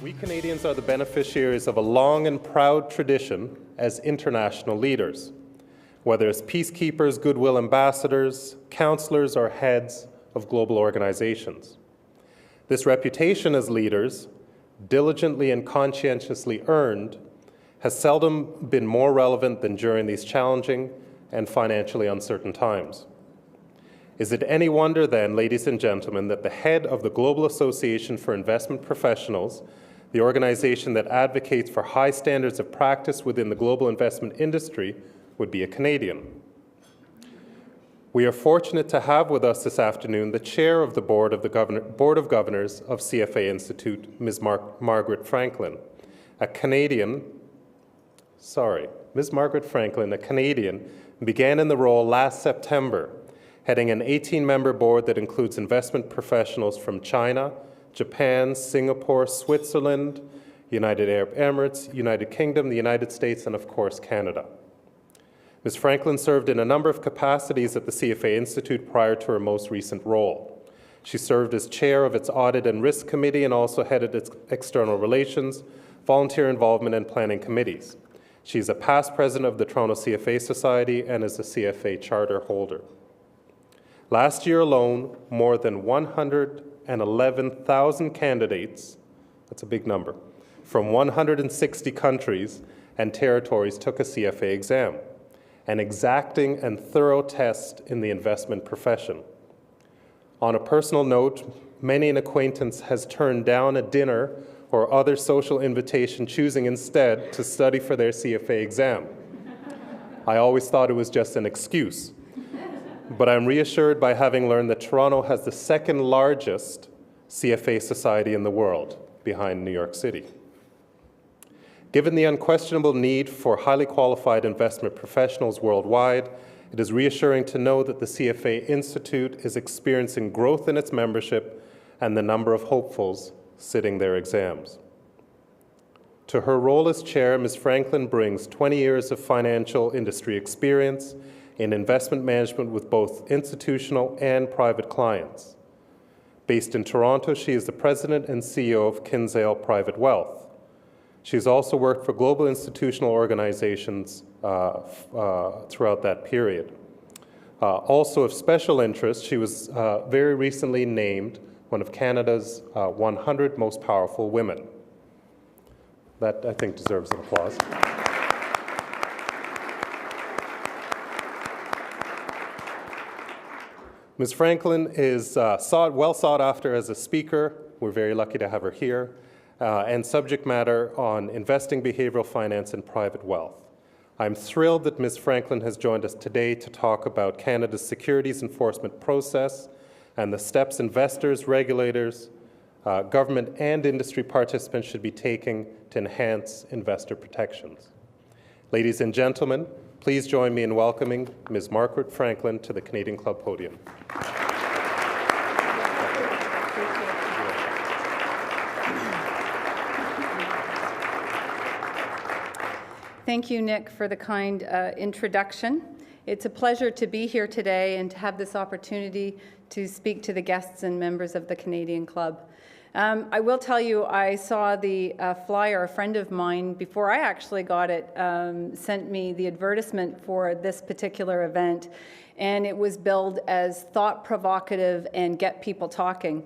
We Canadians are the beneficiaries of a long and proud tradition as international leaders, whether as peacekeepers, goodwill ambassadors, counselors, or heads of global organizations. This reputation as leaders, diligently and conscientiously earned, has seldom been more relevant than during these challenging and financially uncertain times. Is it any wonder then, ladies and gentlemen, that the head of the Global Association for Investment Professionals, the organization that advocates for high standards of practice within the global investment industry, would be a Canadian? We are fortunate to have with us this afternoon the chair of the Board of Governors of CFA Institute, Ms. Margaret Franklin, a Canadian. Ms. Margaret Franklin, a Canadian, began in the role last September, heading an 18-member board that includes investment professionals from China, Japan, Singapore, Switzerland, United Arab Emirates, United Kingdom, the United States, and of course, Canada. Ms. Franklin served in a number of capacities at the CFA Institute prior to her most recent role. She served as chair of its Audit and Risk Committee and also headed its External Relations, Volunteer Involvement, and Planning Committees. She is a past president of the Toronto CFA Society and is a CFA charter holder. Last year alone, more than 111,000 candidates, that's a big number, from 160 countries and territories took a CFA exam, an exacting and thorough test in the investment profession. On a personal note, many an acquaintance has turned down a dinner or other social invitation, choosing instead to study for their CFA exam. I always thought it was just an excuse. But I'm reassured by having learned that Toronto has the second largest CFA society in the world, behind New York City. Given the unquestionable need for highly qualified investment professionals worldwide, it is reassuring to know that the CFA Institute is experiencing growth in its membership and the number of hopefuls sitting their exams. To her role as chair, Ms. Franklin brings 20 years of financial industry experience in investment management with both institutional and private clients. Based in Toronto, she is the president and CEO of Kinsale Private Wealth. She has also worked for global institutional organizations throughout that period. Also of special interest, she was very recently named one of Canada's 100 most powerful women. That, I think, deserves an applause. Ms. Franklin is well sought after as a speaker. We're very lucky to have her here. And subject matter on investing, behavioral finance, and private wealth. I'm thrilled that Ms. Franklin has joined us today to talk about Canada's securities enforcement process and the steps investors, regulators, government, and industry participants should be taking to enhance investor protections. Ladies and gentlemen, please join me in welcoming Ms. Margaret Franklin to the Canadian Club podium. Thank you, Nick, for the kind introduction. It's a pleasure to be here today and to have this opportunity to speak to the guests and members of the Canadian Club. I will tell you, I saw the flyer. A friend of mine, before I actually got it, sent me the advertisement for this particular event, and it was billed as thought-provocative and get people talking.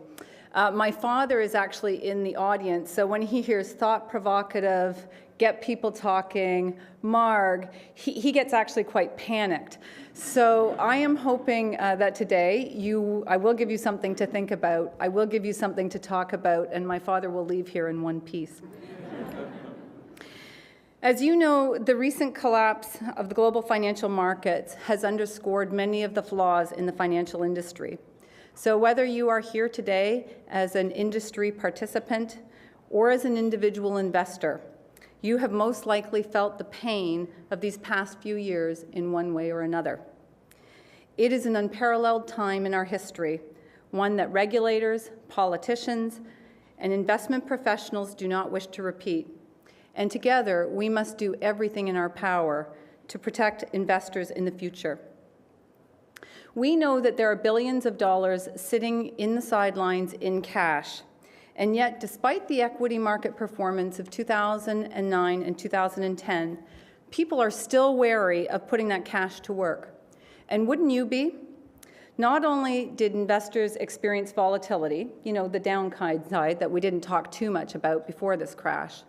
My father is actually in the audience, so when he hears thought-provocative, get people talking, Marg, he gets actually quite panicked. So I am hoping that today I will give you something to think about, I will give you something to talk about, and my father will leave here in one piece. As you know, the recent collapse of the global financial markets has underscored many of the flaws in the financial industry. So whether you are here today as an industry participant or as an individual investor, you have most likely felt the pain of these past few years in one way or another. It is an unparalleled time in our history, one that regulators, politicians, and investment professionals do not wish to repeat. And together, we must do everything in our power to protect investors in the future. We know that there are billions of dollars sitting in the sidelines in cash, And yet, despite the equity market performance of 2009 and 2010, people are still wary of putting that cash to work. And wouldn't you be? Not only did investors experience volatility, the downside side that we didn't talk too much about before this crash,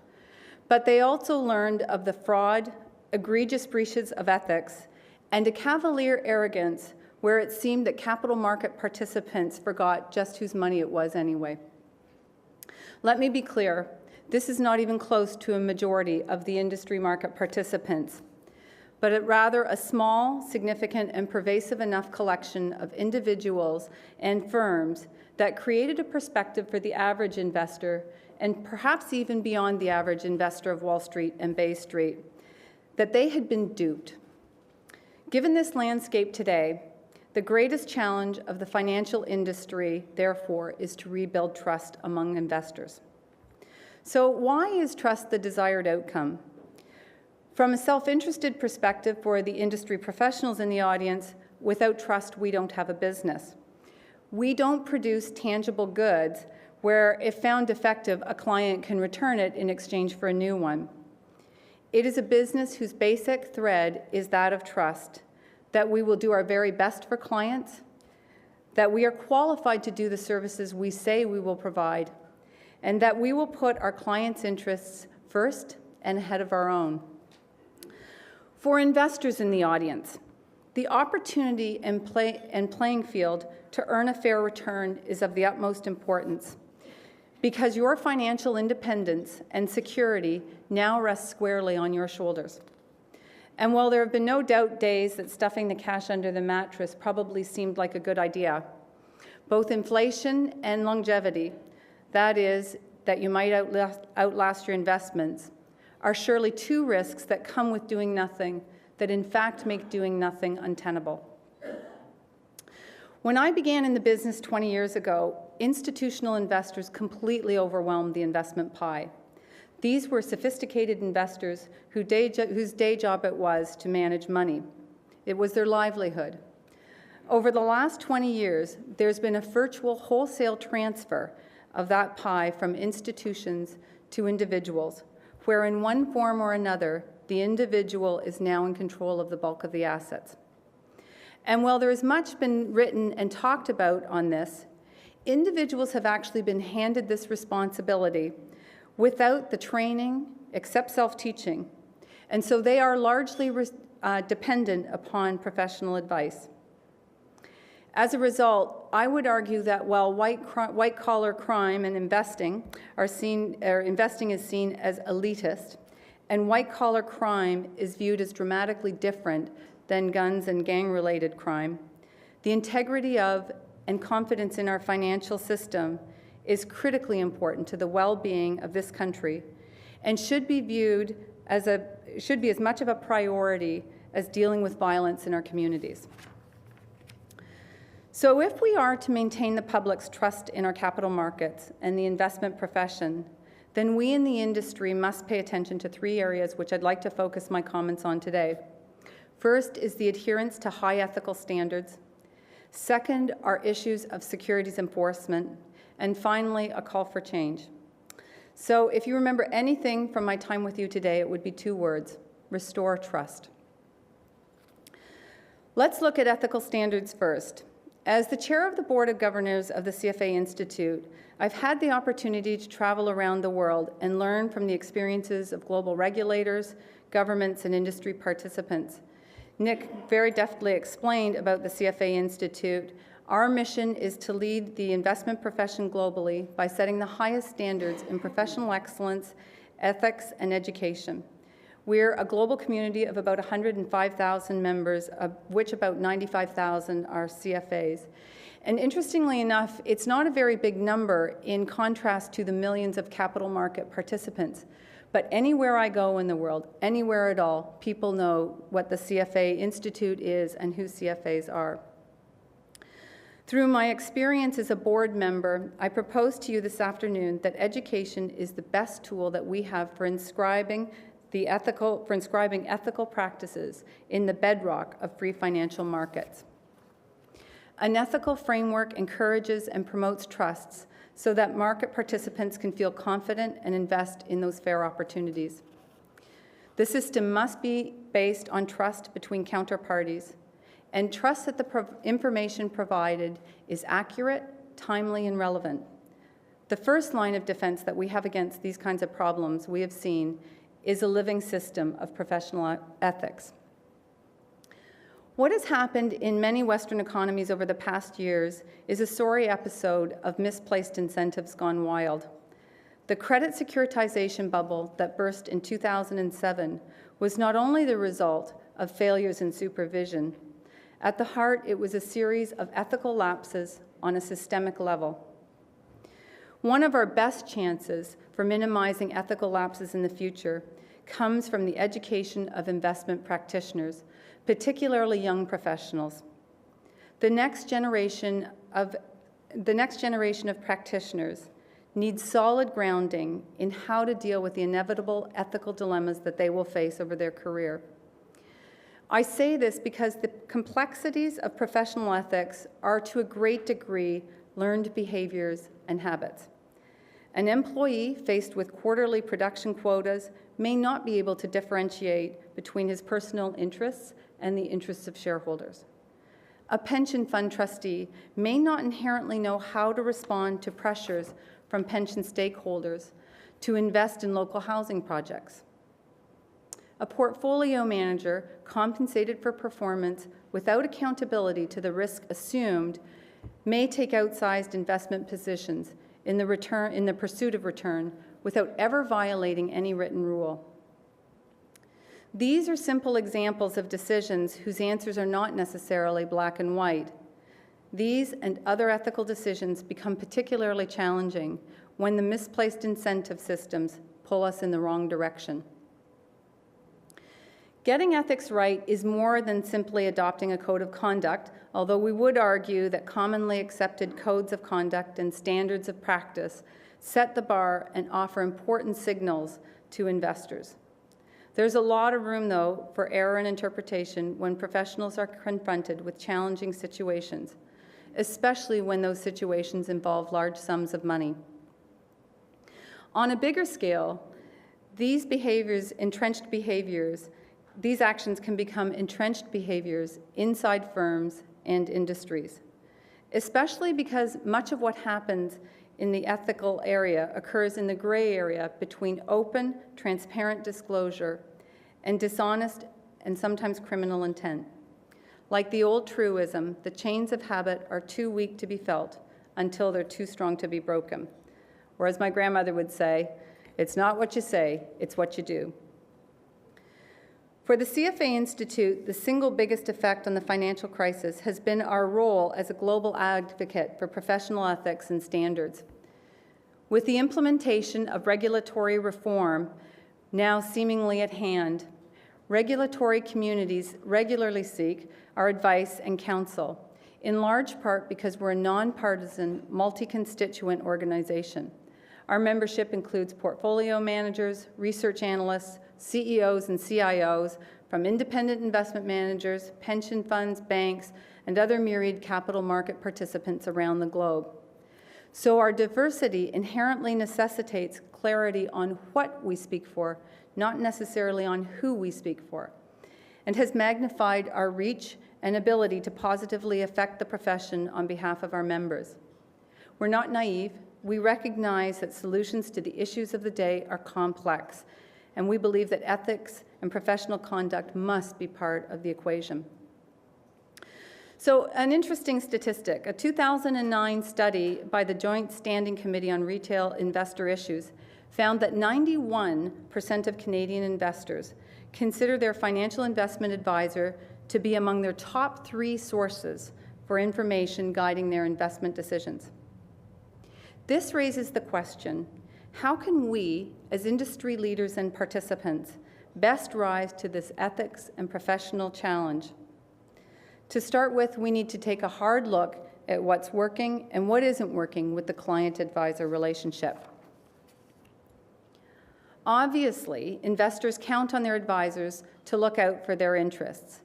but they also learned of the fraud, egregious breaches of ethics, and a cavalier arrogance where it seemed that capital market participants forgot just whose money it was anyway. Let me be clear, this is not even close to a majority of the industry market participants, but rather a small, significant, and pervasive enough collection of individuals and firms that created a perspective for the average investor, and perhaps even beyond the average investor of Wall Street and Bay Street, that they had been duped. Given this landscape today, the greatest challenge of the financial industry, therefore, is to rebuild trust among investors. So why is trust the desired outcome? From a self-interested perspective for the industry professionals in the audience, without trust, we don't have a business. We don't produce tangible goods where, if found defective, a client can return it in exchange for a new one. It is a business whose basic thread is that of trust, that we will do our very best for clients, that we are qualified to do the services we say we will provide, and that we will put our clients' interests first and ahead of our own. For investors in the audience, the opportunity and playing field to earn a fair return is of the utmost importance, because your financial independence and security now rests squarely on your shoulders. And while there have been no doubt days that stuffing the cash under the mattress probably seemed like a good idea, both inflation and longevity, that is, that you might outlast your investments, are surely two risks that come with doing nothing that in fact make doing nothing untenable. When I began in the business 20 years ago, institutional investors completely overwhelmed the investment pie. These were sophisticated investors whose day job it was to manage money. It was their livelihood. Over the last 20 years, there's been a virtual wholesale transfer of that pie from institutions to individuals, where in one form or another, the individual is now in control of the bulk of the assets. And while there has much been written and talked about on this, individuals have actually been handed this responsibility without the training, except self-teaching, and so they are largely dependent upon professional advice. As a result, I would argue that while white-collar crime and investing is seen as elitist, and white-collar crime is viewed as dramatically different than guns and gang-related crime, the integrity of and confidence in our financial system is critically important to the well-being of this country and should be as much of a priority as dealing with violence in our communities. So if we are to maintain the public's trust in our capital markets and the investment profession, then we in the industry must pay attention to three areas which I'd like to focus my comments on today. First is the adherence to high ethical standards. Second are issues of securities enforcement. And finally, a call for change. So if you remember anything from my time with you today, it would be two words: restore trust. Let's look at ethical standards first. As the chair of the Board of Governors of the CFA Institute, I've had the opportunity to travel around the world and learn from the experiences of global regulators, governments, and industry participants. Nick very deftly explained about the CFA Institute. Our mission is to lead the investment profession globally by setting the highest standards in professional excellence, ethics, and education. We're a global community of about 105,000 members, of which about 95,000 are CFAs. And interestingly enough, it's not a very big number in contrast to the millions of capital market participants. But anywhere I go in the world, anywhere at all, people know what the CFA Institute is and who CFAs are. Through my experience as a board member, I propose to you this afternoon that education is the best tool that we have for inscribing ethical practices in the bedrock of free financial markets. An ethical framework encourages and promotes trusts so that market participants can feel confident and invest in those fair opportunities. The system must be based on trust between counterparties and trust that the information provided is accurate, timely, and relevant. The first line of defense that we have against these kinds of problems we have seen is a living system of professional ethics. What has happened in many Western economies over the past years is a sorry episode of misplaced incentives gone wild. The credit securitization bubble that burst in 2007 was not only the result of failures in supervision. At the heart, it was a series of ethical lapses on a systemic level. One of our best chances for minimizing ethical lapses in the future comes from the education of investment practitioners, particularly young professionals. The next generation of practitioners needs solid grounding in how to deal with the inevitable ethical dilemmas that they will face over their career. I say this because the complexities of professional ethics are to a great degree learned behaviors and habits. An employee faced with quarterly production quotas may not be able to differentiate between his personal interests and the interests of shareholders. A pension fund trustee may not inherently know how to respond to pressures from pension stakeholders to invest in local housing projects. A portfolio manager compensated for performance without accountability to the risk assumed may take outsized investment positions in the pursuit of return without ever violating any written rule. These are simple examples of decisions whose answers are not necessarily black and white. These and other ethical decisions become particularly challenging when the misplaced incentive systems pull us in the wrong direction. Getting ethics right is more than simply adopting a code of conduct, although we would argue that commonly accepted codes of conduct and standards of practice set the bar and offer important signals to investors. There's a lot of room, though, for error in interpretation when professionals are confronted with challenging situations, especially when those situations involve large sums of money. On a bigger scale, these actions can become entrenched behaviors inside firms and industries, especially because much of what happens in the ethical area occurs in the gray area between open, transparent disclosure and dishonest and sometimes criminal intent. Like the old truism, the chains of habit are too weak to be felt until they're too strong to be broken. Or as my grandmother would say, it's not what you say, it's what you do. For the CFA Institute, the single biggest effect on the financial crisis has been our role as a global advocate for professional ethics and standards. With the implementation of regulatory reform now seemingly at hand, regulatory communities regularly seek our advice and counsel, in large part because we're a nonpartisan, multi-constituent organization. Our membership includes portfolio managers, research analysts, CEOs and CIOs from independent investment managers, pension funds, banks, and other myriad capital market participants around the globe. So our diversity inherently necessitates clarity on what we speak for, not necessarily on who we speak for, and has magnified our reach and ability to positively affect the profession on behalf of our members. We're not naive. We recognize that solutions to the issues of the day are complex, and we believe that ethics and professional conduct must be part of the equation. So an interesting statistic, a 2009 study by the Joint Standing Committee on Retail Investor Issues found that 91% of Canadian investors consider their financial investment advisor to be among their top 3 sources for information guiding their investment decisions. This raises the question, how can we, as industry leaders and participants, best rise to this ethics and professional challenge? To start with, we need to take a hard look at what's working and what isn't working with the client-advisor relationship. Obviously, investors count on their advisors to look out for their interests.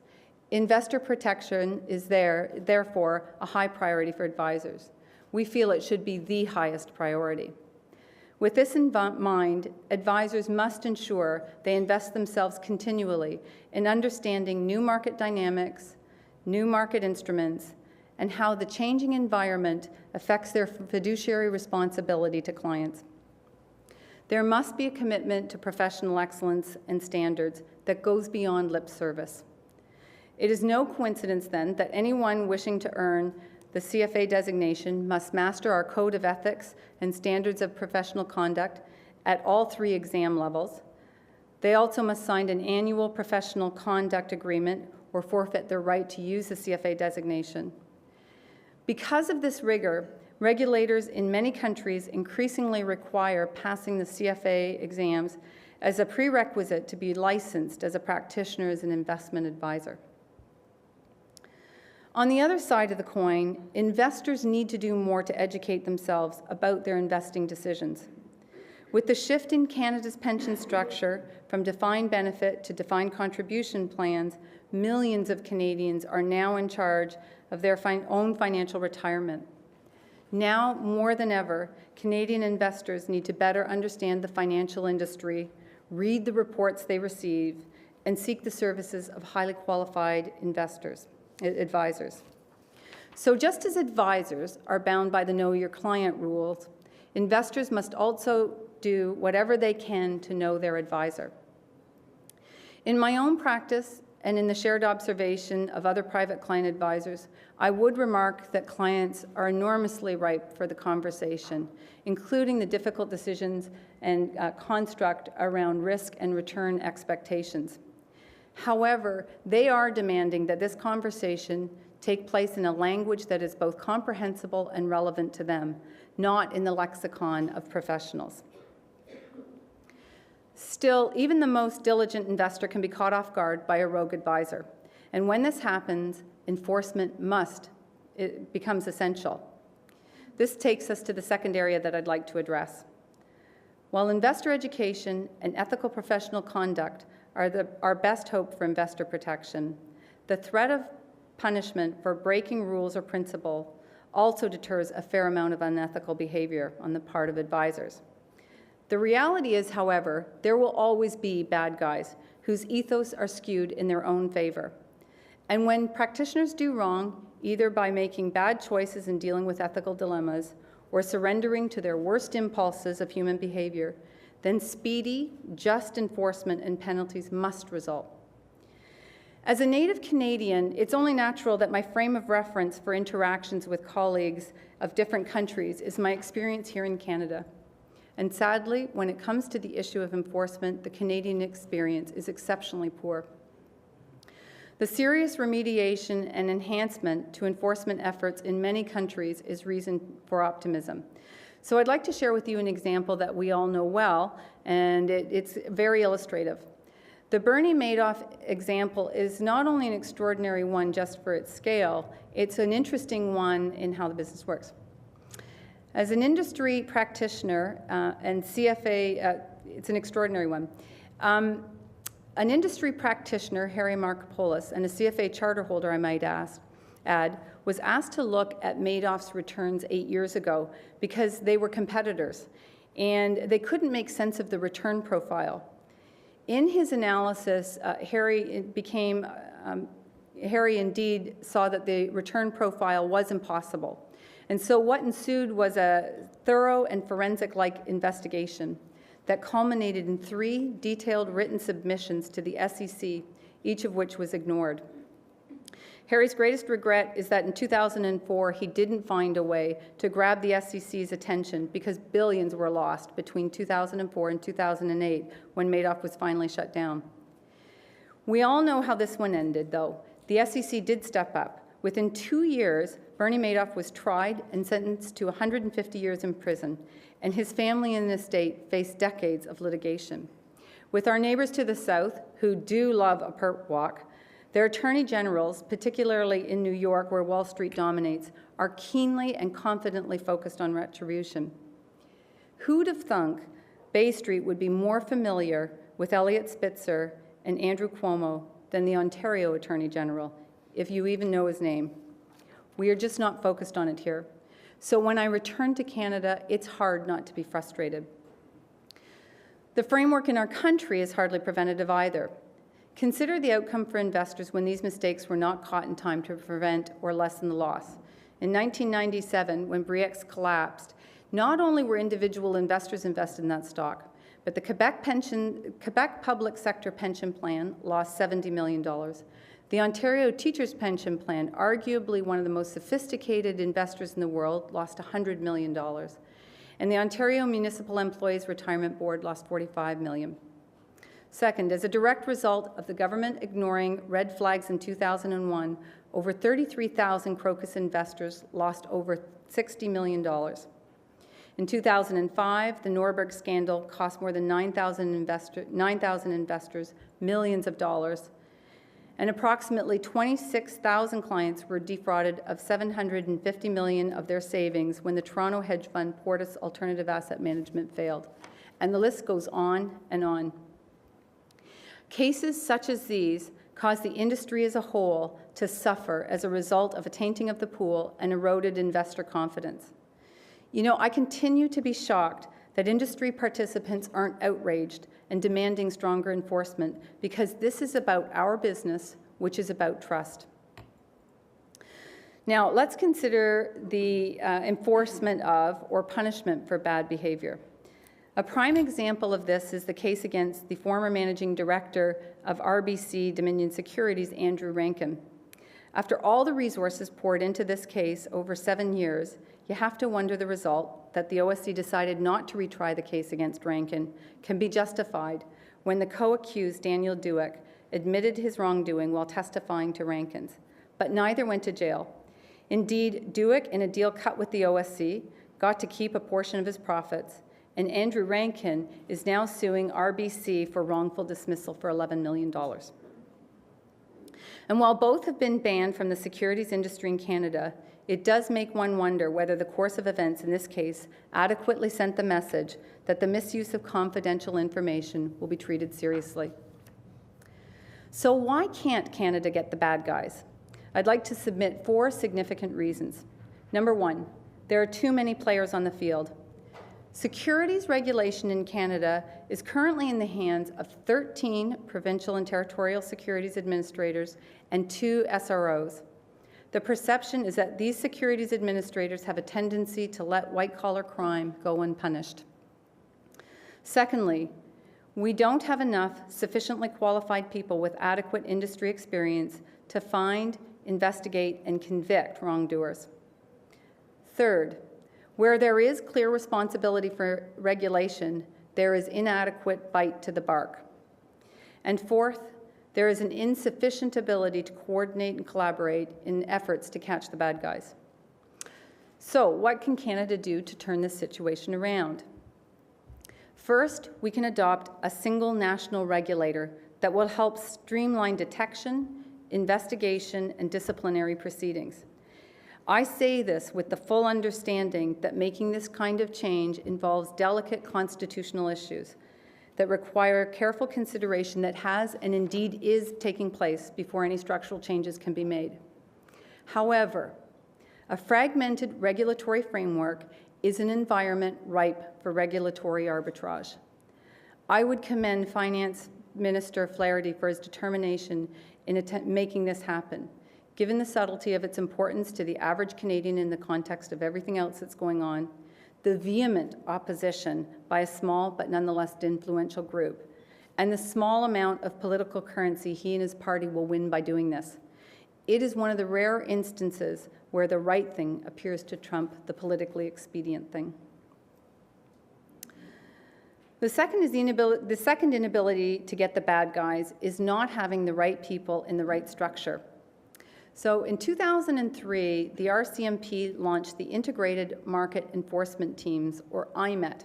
Investor protection is therefore a high priority for advisors. We feel it should be the highest priority. With this in mind, advisors must ensure they invest themselves continually in understanding new market dynamics, new market instruments, and how the changing environment affects their fiduciary responsibility to clients. There must be a commitment to professional excellence and standards that goes beyond lip service. It is no coincidence, then, that anyone wishing to earn the CFA designation must master our Code of Ethics and Standards of Professional Conduct at all 3 exam levels. They also must sign an annual professional conduct agreement or forfeit their right to use the CFA designation. Because of this rigor, regulators in many countries increasingly require passing the CFA exams as a prerequisite to be licensed as a practitioner as an investment advisor. On the other side of the coin, investors need to do more to educate themselves about their investing decisions. With the shift in Canada's pension structure from defined benefit to defined contribution plans, millions of Canadians are now in charge of their own financial retirement. Now, more than ever, Canadian investors need to better understand the financial industry, read the reports they receive, and seek the services of highly qualified advisors. So just as advisors are bound by the Know Your Client rules, investors must also do whatever they can to know their advisor. In my own practice and in the shared observation of other private client advisors, I would remark that clients are enormously ripe for the conversation, including the difficult decisions and construct around risk and return expectations. However, they are demanding that this conversation take place in a language that is both comprehensible and relevant to them, not in the lexicon of professionals. Still, even the most diligent investor can be caught off guard by a rogue advisor. And when this happens, enforcement becomes essential. This takes us to the second area that I'd like to address. While investor education and ethical professional conduct are our best hope for investor protection, the threat of punishment for breaking rules or principle also deters a fair amount of unethical behavior on the part of advisors. The reality is, however, there will always be bad guys whose ethos are skewed in their own favor. And when practitioners do wrong, either by making bad choices in dealing with ethical dilemmas or surrendering to their worst impulses of human behavior, then speedy, just enforcement and penalties must result. As a native Canadian, it's only natural that my frame of reference for interactions with colleagues of different countries is my experience here in Canada. And sadly, when it comes to the issue of enforcement, the Canadian experience is exceptionally poor. The serious remediation and enhancement to enforcement efforts in many countries is reason for optimism. So I'd like to share with you an example that we all know well, and it's very illustrative. The Bernie Madoff example is not only an extraordinary one just for its scale, it's an interesting one in how the business works. As an industry practitioner and CFA, it's an extraordinary one. An industry practitioner, Harry Markopolos, and a CFA charter holder, I might add, was asked to look at Madoff's returns 8 years ago because they were competitors, and they couldn't make sense of the return profile. In his analysis, Harry indeed saw that the return profile was impossible. And so what ensued was a thorough and forensic-like investigation that culminated in 3 detailed written submissions to the SEC, each of which was ignored. Harry's greatest regret is that in 2004, he didn't find a way to grab the SEC's attention because billions were lost between 2004 and 2008 when Madoff was finally shut down. We all know how this one ended, though. The SEC did step up. Within 2 years, Bernie Madoff was tried and sentenced to 150 years in prison, and his family and estate faced decades of litigation. With our neighbors to the south, who do love a perp walk, their attorney generals, particularly in New York where Wall Street dominates, are keenly and confidently focused on retribution. Who'd have thunk Bay Street would be more familiar with Eliot Spitzer and Andrew Cuomo than the Ontario Attorney General, if you even know his name. We are just not focused on it here. So when I return to Canada, it's hard not to be frustrated. The framework in our country is hardly preventative either. Consider the outcome for investors when these mistakes were not caught in time to prevent or lessen the loss. In 1997, when Bre-X collapsed, not only were individual investors invested in that stock, but the Quebec Public Sector Pension Plan lost $70 million. The Ontario Teachers' Pension Plan, arguably one of the most sophisticated investors in the world, lost $100 million. And the Ontario Municipal Employees Retirement Board lost $45 million. Second, as a direct result of the government ignoring red flags in 2001, over 33,000 Crocus investors lost over $60 million. In 2005, the Norberg scandal cost more than 9,000 investors millions of dollars, and approximately 26,000 clients were defrauded of $750 million of their savings when the Toronto hedge fund Portis Alternative Asset Management failed. And the list goes on and on. Cases such as these caused the industry as a whole to suffer as a result of a tainting of the pool and eroded investor confidence. You know, I continue to be shocked that industry participants aren't outraged and demanding stronger enforcement, because this is about our business, which is about trust. Now, let's consider the enforcement of or punishment for bad behavior. A prime example of this is the case against the former managing director of RBC Dominion Securities, Andrew Rankin. After all the resources poured into this case over 7 years, you have to wonder the result that the OSC decided not to retry the case against Rankin can be justified when the co-accused, Daniel Dueck, admitted his wrongdoing while testifying to Rankin's, but neither went to jail. Indeed, Dueck, in a deal cut with the OSC, got to keep a portion of his profits, and Andrew Rankin is now suing RBC for wrongful dismissal for $11 million. And while both have been banned from the securities industry in Canada, it does make one wonder whether the course of events in this case adequately sent the message that the misuse of confidential information will be treated seriously. So why can't Canada get the bad guys? I'd like to submit 4 significant reasons. Number 1, there are too many players on the field. Securities regulation in Canada is currently in the hands of 13 provincial and territorial securities administrators and 2 SROs. The perception is that these securities administrators have a tendency to let white-collar crime go unpunished. Secondly, we don't have enough sufficiently qualified people with adequate industry experience to find, investigate, and convict wrongdoers. Third, where there is clear responsibility for regulation, there is inadequate bite to the bark. And fourth, there is an insufficient ability to coordinate and collaborate in efforts to catch the bad guys. So, what can Canada do to turn this situation around? First, we can adopt a single national regulator that will help streamline detection, investigation, and disciplinary proceedings. I say this with the full understanding that making this kind of change involves delicate constitutional issues that require careful consideration that has and indeed is taking place before any structural changes can be made. However, a fragmented regulatory framework is an environment ripe for regulatory arbitrage. I would commend Finance Minister Flaherty for his determination in making this happen, given the subtlety of its importance to the average Canadian in the context of everything else that's going on, the vehement opposition by a small but nonetheless influential group, and the small amount of political currency he and his party will win by doing this. It is one of the rare instances where the right thing appears to trump the politically expedient thing. The second inability to get the bad guys is not having the right people in the right structure. So in 2003, the RCMP launched the Integrated Market Enforcement Teams, or IMET,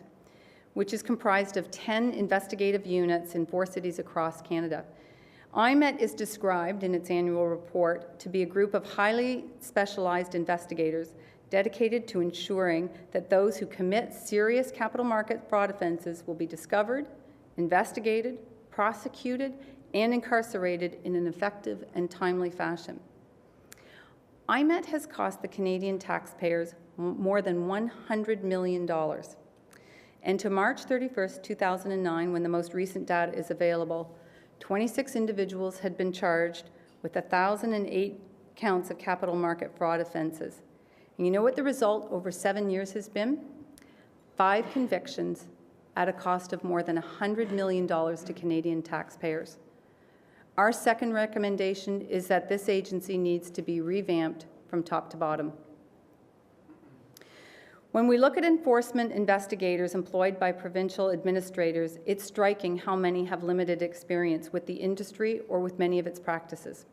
which is comprised of 10 investigative units in 4 cities across Canada. IMET is described in its annual report to be a group of highly specialized investigators dedicated to ensuring that those who commit serious capital market fraud offenses will be discovered, investigated, prosecuted, and incarcerated in an effective and timely fashion. IMET has cost the Canadian taxpayers more than $100 million. And to March 31st, 2009, when the most recent data is available, 26 individuals had been charged with 1,008 counts of capital market fraud offences. And you know what the result over 7 years has been? 5 convictions at a cost of more than $100 million to Canadian taxpayers. Our second recommendation is that this agency needs to be revamped from top to bottom. When we look at enforcement investigators employed by provincial administrators, it's striking how many have limited experience with the industry or with many of its practices.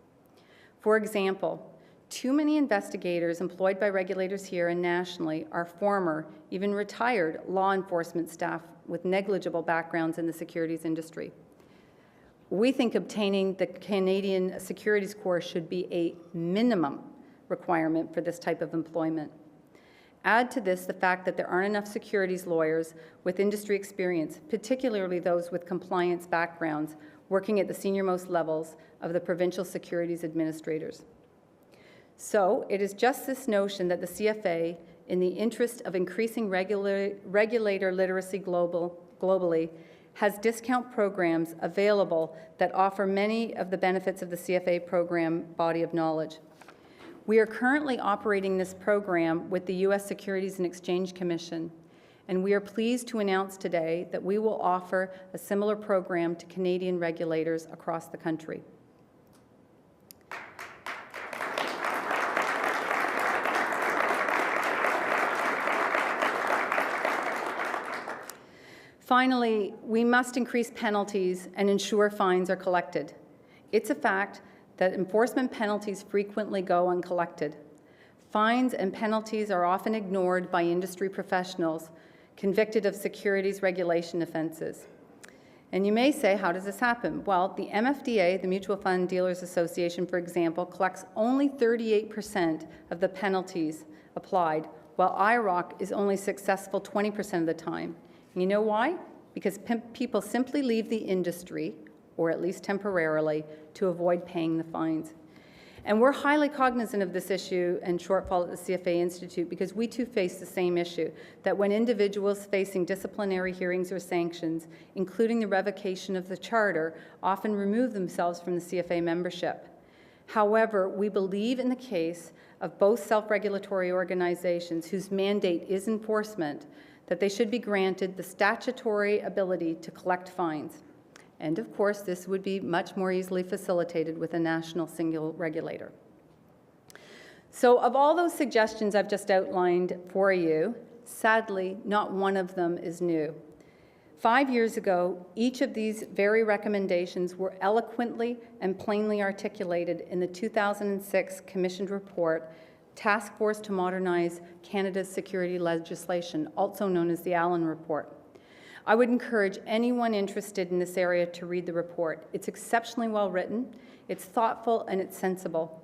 For example, too many investigators employed by regulators here and nationally are former, even retired, law enforcement staff with negligible backgrounds in the securities industry. We think obtaining the Canadian Securities course should be a minimum requirement for this type of employment. Add to this the fact that there aren't enough securities lawyers with industry experience, particularly those with compliance backgrounds, working at the senior-most levels of the provincial securities administrators. So it is just this notion that the CFA, in the interest of increasing regulator literacy globally, has discount programs available that offer many of the benefits of the CFA program body of knowledge. We are currently operating this program with the U.S. Securities and Exchange Commission, and we are pleased to announce today that we will offer a similar program to Canadian regulators across the country. Finally, we must increase penalties and ensure fines are collected. It's a fact that enforcement penalties frequently go uncollected. Fines and penalties are often ignored by industry professionals convicted of securities regulation offenses. And you may say, how does this happen? Well, the MFDA, the Mutual Fund Dealers Association, for example, collects only 38% of the penalties applied, while IROC is only successful 20% of the time. And you know why? Because people simply leave the industry, or at least temporarily, to avoid paying the fines. And we're highly cognizant of this issue and shortfall at the CFA Institute because we too face the same issue, that when individuals facing disciplinary hearings or sanctions, including the revocation of the charter, often remove themselves from the CFA membership. However, we believe in the case of both self-regulatory organizations whose mandate is enforcement, that they should be granted the statutory ability to collect fines. And of course, this would be much more easily facilitated with a national single regulator. So of all those suggestions I've just outlined for you, sadly, not one of them is new. 5 years ago, each of these very recommendations were eloquently and plainly articulated in the 2006 commissioned report, Task Force to Modernize Canada's Security Legislation, also known as the Allen Report. I would encourage anyone interested in this area to read the report. It's exceptionally well written, it's thoughtful, and it's sensible.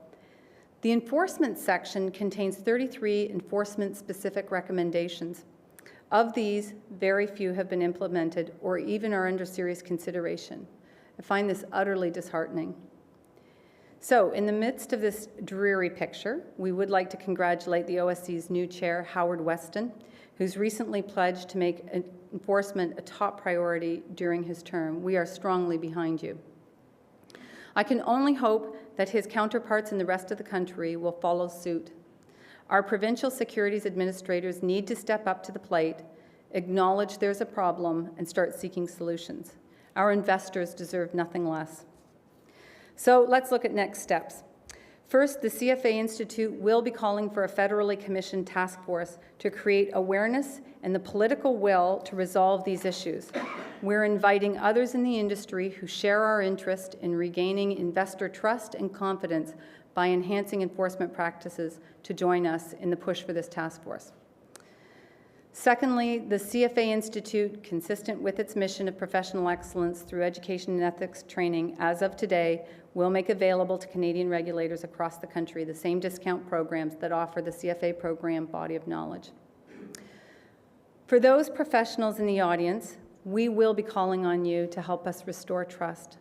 The enforcement section contains 33 enforcement-specific recommendations. Of these, very few have been implemented or even are under serious consideration. I find this utterly disheartening. So, in the midst of this dreary picture, we would like to congratulate the OSC's new chair, Howard Weston, who's recently pledged to make enforcement a top priority during his term. We are strongly behind you. I can only hope that his counterparts in the rest of the country will follow suit. Our provincial securities administrators need to step up to the plate, acknowledge there's a problem, and start seeking solutions. Our investors deserve nothing less. So let's look at next steps. First, the CFA Institute will be calling for a federally commissioned task force to create awareness and the political will to resolve these issues. We're inviting others in the industry who share our interest in regaining investor trust and confidence by enhancing enforcement practices to join us in the push for this task force. Secondly, the CFA Institute, consistent with its mission of professional excellence through education and ethics training, as of today, will make available to Canadian regulators across the country the same discount programs that offer the CFA program body of knowledge. For those professionals in the audience, we will be calling on you to help us restore trust.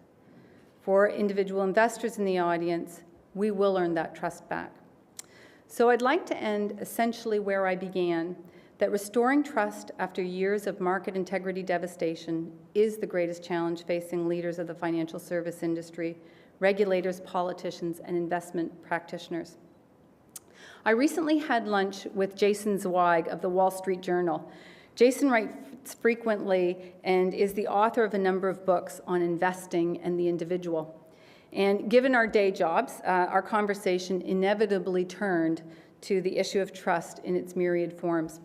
For individual investors in the audience, we will earn that trust back. So I'd like to end essentially where I began, that restoring trust after years of market integrity devastation is the greatest challenge facing leaders of the financial service industry, regulators, politicians, and investment practitioners. I recently had lunch with Jason Zweig of the Wall Street Journal. Jason writes frequently and is the author of a number of books on investing and the individual. And given our day jobs, our conversation inevitably turned to the issue of trust in its myriad forms.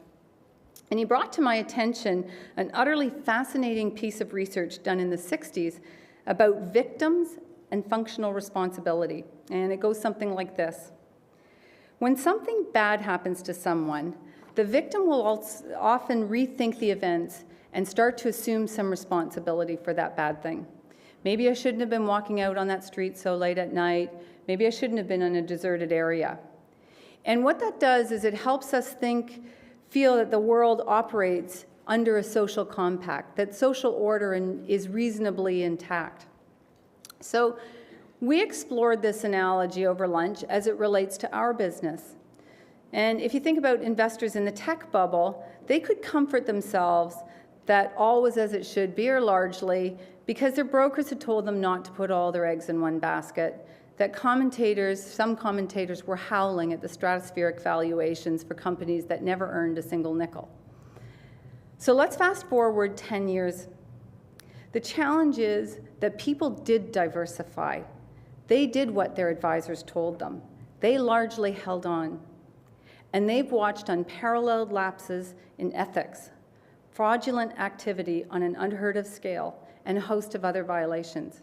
And he brought to my attention an utterly fascinating piece of research done in the 60s about victims and functional responsibility. And it goes something like this. When something bad happens to someone, the victim will often rethink the events and start to assume some responsibility for that bad thing. Maybe I shouldn't have been walking out on that street so late at night. Maybe I shouldn't have been in a deserted area. And what that does is it helps us feel that the world operates under a social compact, that social order is reasonably intact. So we explored this analogy over lunch as it relates to our business. And if you think about investors in the tech bubble, they could comfort themselves that all was as it should be, or largely, because their brokers had told them not to put all their eggs in one basket, that some commentators were howling at the stratospheric valuations for companies that never earned a single nickel. So let's fast forward 10 years. The challenge is that people did diversify. They did what their advisors told them. They largely held on. And they've watched unparalleled lapses in ethics, fraudulent activity on an unheard of scale, and a host of other violations.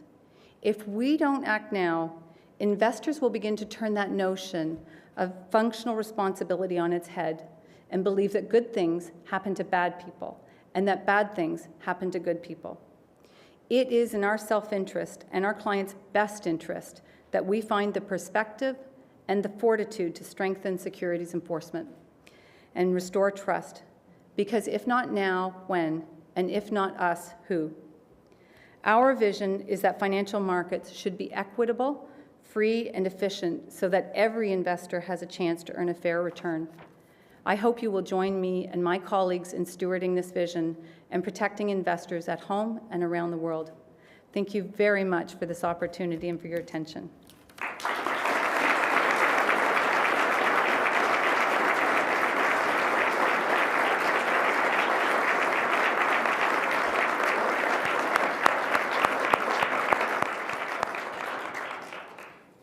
If we don't act now, investors will begin to turn that notion of functional responsibility on its head and believe that good things happen to bad people and that bad things happen to good people. It is in our self-interest and our clients' best interest that we find the perspective and the fortitude to strengthen securities enforcement and restore trust, because if not now, when? And if not us, who? Our vision is that financial markets should be equitable, free, and efficient so that every investor has a chance to earn a fair return. I hope you will join me and my colleagues in stewarding this vision and protecting investors at home and around the world. Thank you very much for this opportunity and for your attention.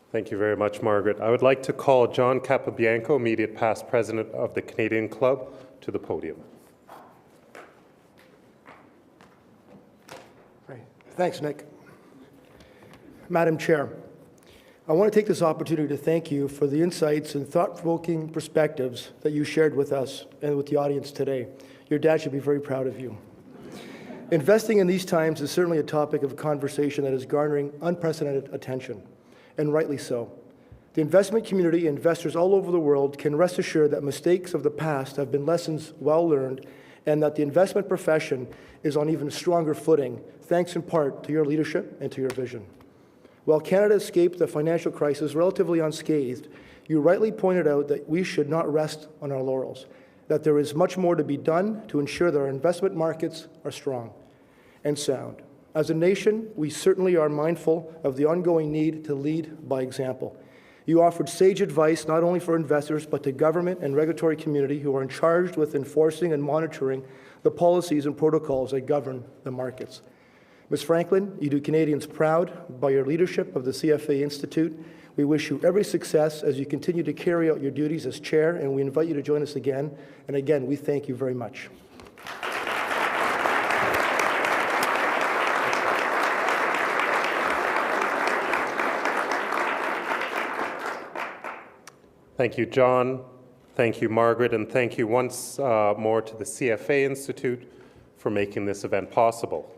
Thank you very much, Margaret. I would like to call John Capobianco, immediate past president of the Canadian Club, to the podium. Right. Thanks, Nick. Madam Chair, I want to take this opportunity to thank you for the insights and thought-provoking perspectives that you shared with us and with the audience today. Your dad should be very proud of you. Investing in these times is certainly a topic of conversation that is garnering unprecedented attention, and rightly so. The investment community and investors all over the world can rest assured that mistakes of the past have been lessons well learned, and that the investment profession is on even stronger footing, thanks in part to your leadership and to your vision. While Canada escaped the financial crisis relatively unscathed, you rightly pointed out that we should not rest on our laurels, that there is much more to be done to ensure that our investment markets are strong and sound. As a nation, we certainly are mindful of the ongoing need to lead by example. You offered sage advice not only for investors, but to government and regulatory community who are charged with enforcing and monitoring the policies and protocols that govern the markets. Ms. Franklin, you do Canadians proud by your leadership of the CFA Institute. We wish you every success as you continue to carry out your duties as chair, and we invite you to join us again. And again, we thank you very much. Thank you, John. Thank you, Margaret, and thank you once more to the CFA Institute for making this event possible.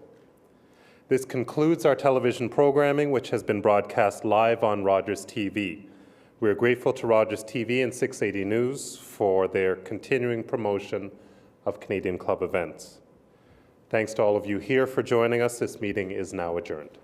This concludes our television programming, which has been broadcast live on Rogers TV. We are grateful to Rogers TV and 680 News for their continuing promotion of Canadian Club events. Thanks to all of you here for joining us. This meeting is now adjourned.